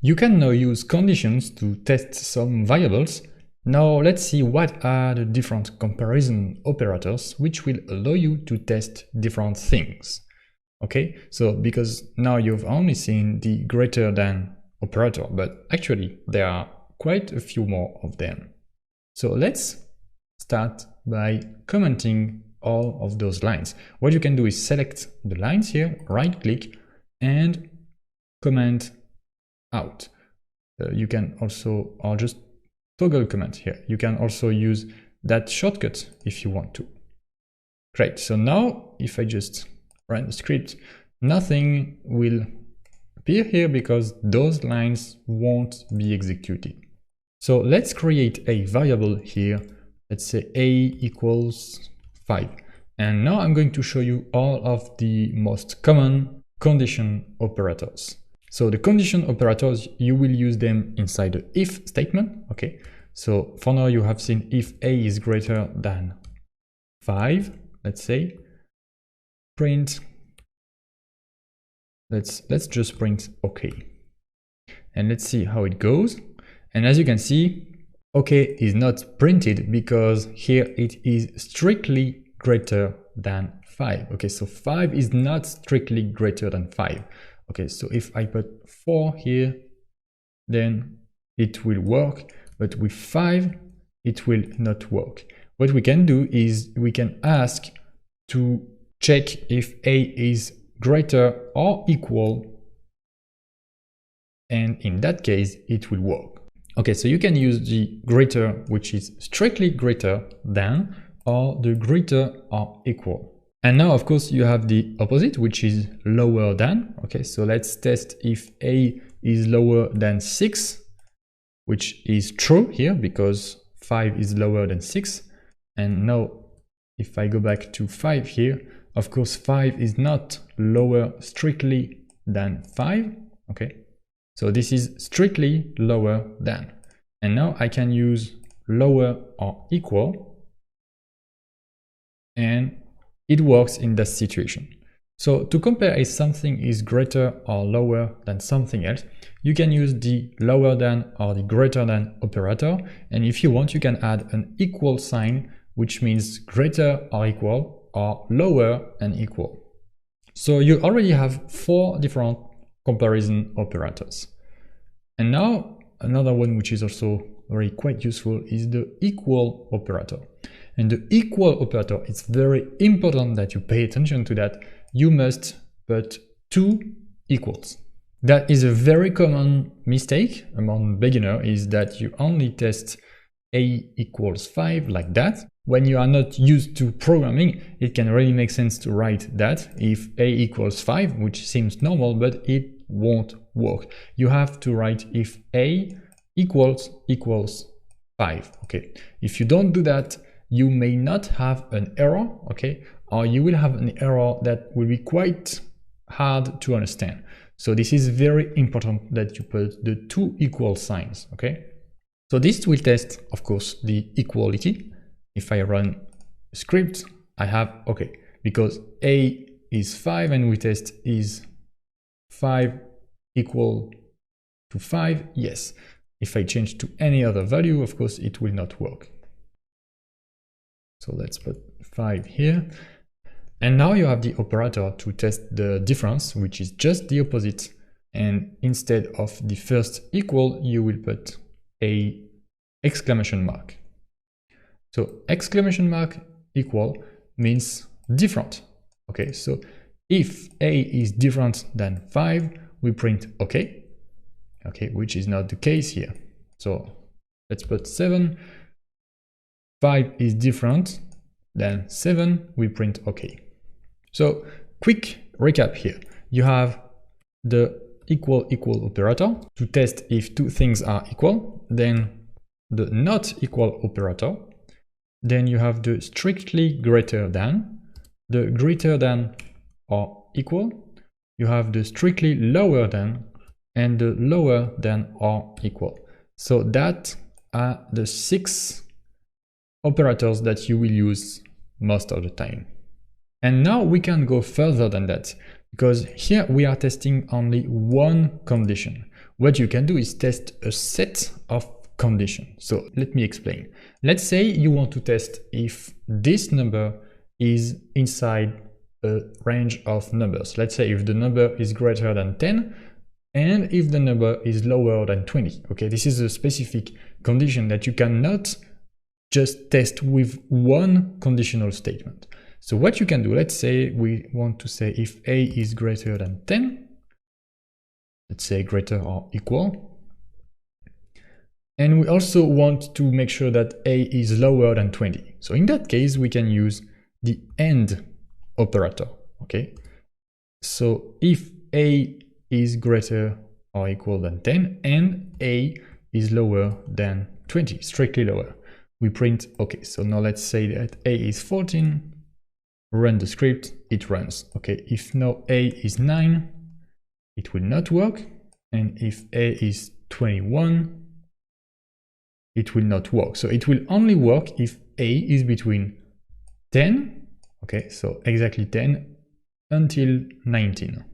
You can now use conditions to test some variables. Now let's see what are the different comparison operators which will allow you to test different things. Okay, so because now you've only seen the greater than operator, but actually there are quite a few more of them. So let's start by commenting all of those lines. What you can do is select the lines here, right click and comment out. You can also, or just toggle comment here. You can also use that shortcut if you want to. Great, so now if I just run the script, nothing will appear here because those lines won't be executed. So let's create a variable here. Let's say a equals 5. And now I'm going to show you all of the most common condition operators. So the condition operators, you will use them inside the if statement. Okay, so for now you have seen if a is greater than 5, let's say, print, let's just print okay. And let's see how it goes. And as you can see, okay is not printed because here it is strictly greater than 5. Okay, so 5 is not strictly greater than 5. Okay, so if I put 4 here, then it will work, but with 5, it will not work. What we can do is we can ask to check if a is greater or equal, and in that case, it will work. Okay, so you can use the greater, which is strictly greater than, or the greater or equal. And now, of course, you have the opposite, which is lower than. Okay, so let's test if a is lower than 6, which is true here because 5 is lower than 6. And now, if I go back to 5 here, of course, 5 is not lower strictly than 5. Okay, so this is strictly lower than. And now I can use lower or equal, and it works in that situation. So to compare if something is greater or lower than something else, you can use the lower than or the greater than operator. And if you want, you can add an equal sign, which means greater or equal, or lower and equal. So you already have 4 different comparison operators. And now another one which is also very quite useful is the equal operator. And the equal operator, it's very important that you pay attention to that. You must put 2 equals. That is a very common mistake among beginners, is that you only test a equals 5 like that. When you are not used to programming, it can really make sense to write that if a equals 5, which seems normal, but it won't work. You have to write if a equals 5. Okay, if you don't do that, you may not have an error, okay, or you will have an error that will be quite hard to understand. So this is very important that you put the 2 equal signs, okay? So this will test, of course, the equality. If I run a script, I have, okay, because a is 5 and we test is 5 equal to 5, yes. If I change to any other value, of course, it will not work. So let's put 5 here. And now you have the operator to test the difference, which is just the opposite. And instead of the first equal, you will put a exclamation mark. So exclamation mark equal means different. Okay, so if a is different than 5, we print okay. Okay, which is not the case here. So let's put 7. 5 is different than 7, we print okay. So quick recap here. You have the equal operator to test if 2 things are equal, then the not equal operator, then you have the strictly greater than, the greater than or equal, you have the strictly lower than, and the lower than or equal. So that are the 6 operators that you will use most of the time. And now we can go further than that, because here we are testing only one condition. what you can do is test a set of conditions. So let me explain. Let's say you want to test if this number is inside a range of numbers. Let's say if the number is greater than 10 and if the number is lower than 20. Okay, this is a specific condition that you cannot just test with one conditional statement. So what you can do, let's say we want to say if a is greater than 10, let's say greater or equal. And we also want to make sure that a is lower than 20. So in that case, we can use the AND operator, okay? So if a is greater or equal than 10 and a is lower than 20, strictly lower, we print, okay, so now let's say that a is 14, run the script, it runs. Okay, if now a is 9, it will not work, and if a is 21, it will not work. So it will only work if a is between 10, okay, so exactly 10 until 19.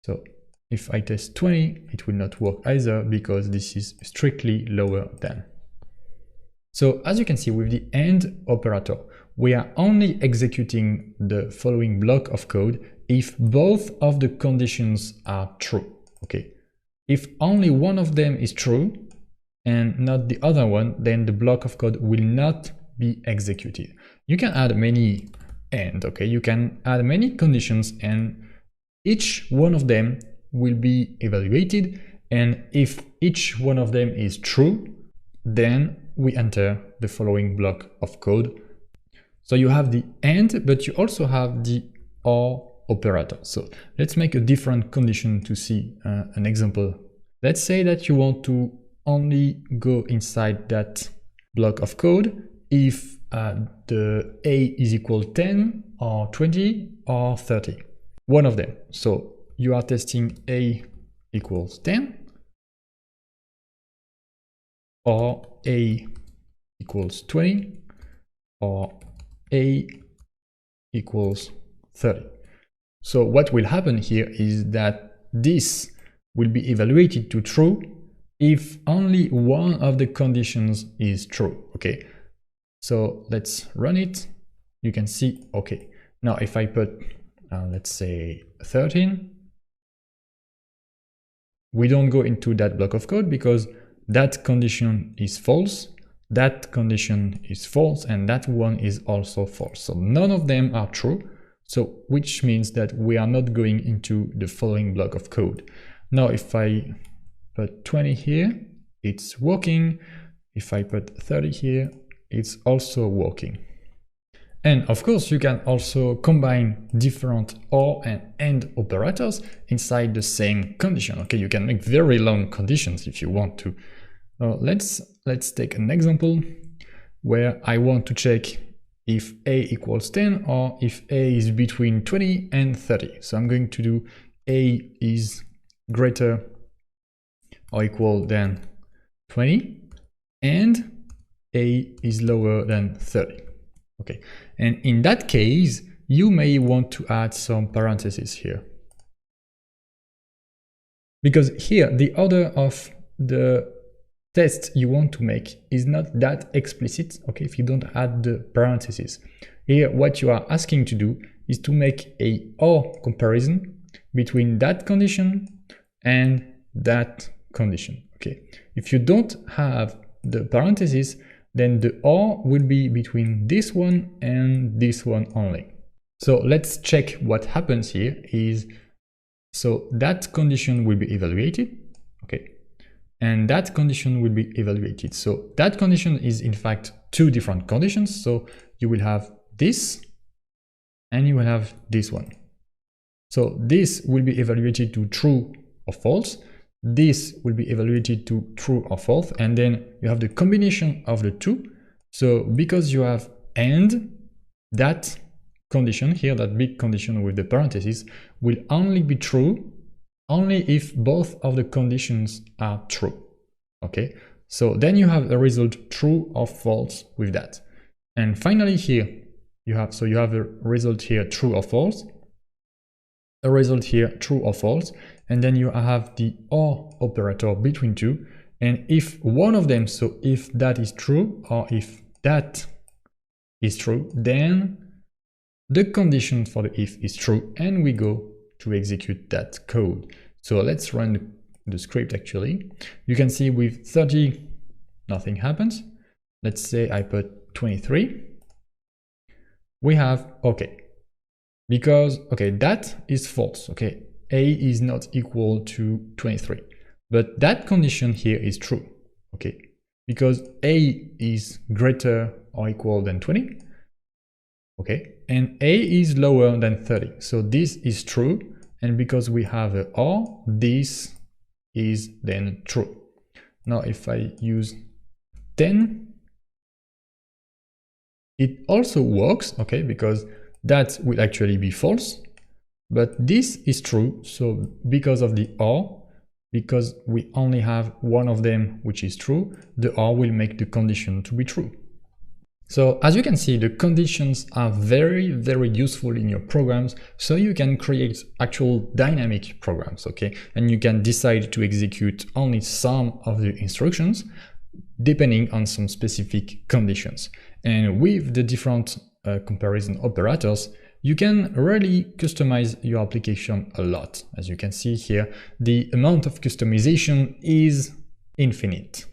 So if I test 20, it will not work either because this is strictly lower than. So as you can see with the AND operator, we are only executing the following block of code if both of the conditions are true, okay? If only one of them is true and not the other one, then the block of code will not be executed. You can add many AND, okay? You can add many conditions and each one of them will be evaluated, and if each one of them is true, then we enter the following block of code. So you have the AND, but you also have the OR operator. So let's make a different condition to see an example. Let's say that you want to only go inside that block of code if the a is equal 10 or 20 or 30, one of them. So you are testing a equals 10 or a equals 20 or a equals 30. So what will happen here is that this will be evaluated to true if only one of the conditions is true, okay? So let's run it. You can see, okay, now if I put, let's say 13, we don't go into that block of code because that condition is false, that condition is false, and that one is also false. So none of them are true, so which means that we are not going into the following block of code. Now if I put 20 here, it's working. If I put 30 here, it's also working. And of course, you can also combine different OR and AND operators inside the same condition. Okay, you can make very long conditions if you want to. Let's take an example where I want to check if a equals 10 or if a is between 20 and 30. So I'm going to do a is greater or equal than 20 and a is lower than 30. Okay, and in that case, you may want to add some parentheses here. Because here, the order of the test you want to make is not that explicit, okay, if you don't add the parentheses. Here, what you are asking to do is to make a OR comparison between that condition and that condition, okay. If you don't have the parentheses, then the OR will be between this one and this one only. So let's check what happens here is, so that condition will be evaluated, okay, and that condition will be evaluated. So that condition is in fact two different conditions. So you will have this and you will have this one. So this will be evaluated to true or false. This will be evaluated to true or false, and then you have the combination of the two. So because you have AND, that condition here, that big condition with the parentheses, will only be true only if both of the conditions are true, okay? So then you have a result true or false with that. And finally here, you have a result here true or false, a result here true or false, and then you have the or operator between two. And if one of them, so if that is true or if that is true, then the condition for the if is true, and we go to execute that code. So let's run the script actually. You can see with 30, nothing happens. Let's say I put 23. We have okay. Because, okay, that is false, okay? A is not equal to 23. But that condition here is true, okay? Because A is greater or equal than 20, okay? And A is lower than 30. So this is true. And because we have a or, this is then true. Now, if I use 10, it also works, okay? Because that will actually be false. But this is true. So because of the or, because we only have one of them which is true, the or will make the condition to be true. So as you can see, the conditions are very, very useful in your programs, so you can create actual dynamic programs, okay? And you can decide to execute only some of the instructions depending on some specific conditions. And with the different comparison operators, you can really customize your application a lot. As you can see here, the amount of customization is infinite.